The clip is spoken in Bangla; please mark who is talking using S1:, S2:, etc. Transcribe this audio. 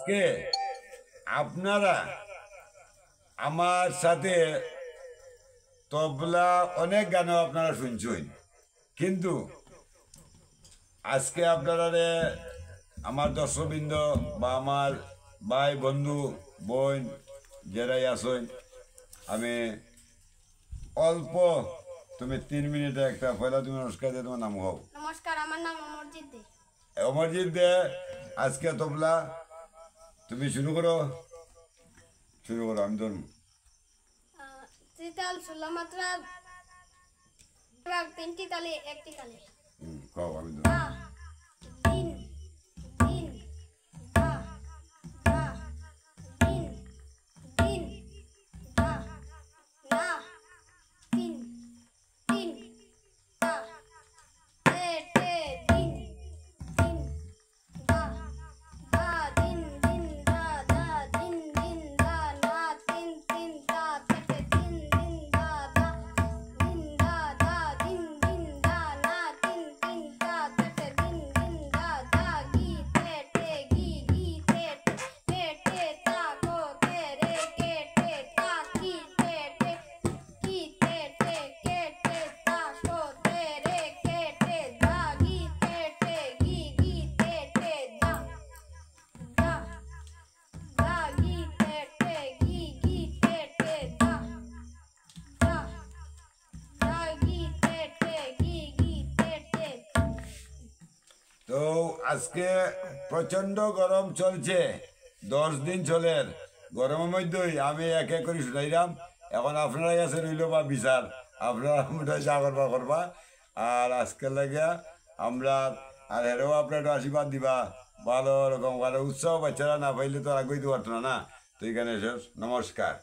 S1: আজকে আপনারা আমার সাথে তবলা অনেক গানও আপনারা শুনছেন, কিন্তু আজকে আপনারা আমার দর্শকবৃন্দ বা আমার ভাই বন্ধু বোন যারাই আছেন, আমি অল্প তুমি 3 মিনিটে একটা পয়লা তুমি নমস্কার দিয়ে তোমার নাম হোক।
S2: নমস্কার, আমার নাম অমরজিৎ দে।
S1: অমরজিৎ দে, আজকে তবলা তুমি শুরু করো, আমি ধরুন।
S2: ত্রিতাল, ষোলো মাত্রা, তিনটি তালে, একটি তালে।
S1: কও, আমি ধরুন।
S2: তিন তিন দা দা তিন তিন দা না তিন তিন দা টে টে তিন তিন দা দা তিন তিন দা দা তিন তিন দা না তিন তিন দা টে তিন তিন দা দা তিন দা দা তিন তিন দা না তিন তিন দা টে তিন তিন দা দা গি টে গি গি টে টে তা কো তে রে কে টে তা কি টে কি টে কে টে তা কো তে রে কে টে দা গি টে গি গি টে দা দা দা গি টে গি গি টে দা দা দা গি টে গি গি টে।
S1: তো আজকে প্রচন্ড গরম চলছে, 10 দিন চলে। গরমের মধ্যেই আমি এক এক করে শুনাইলাম। এখন আপনারা কাছে রইল বা বিচার, আপনারা মোটাই যা করবা। আর আজকে লাগে আমরা আর হেরেও আপনার একটু আশীর্বাদ দিবা ভালো রকম, কারণ উৎসাহ বাচ্চারা না পাইলে তো আর আগে দিতে পারতো না। তো এখানে নমস্কার।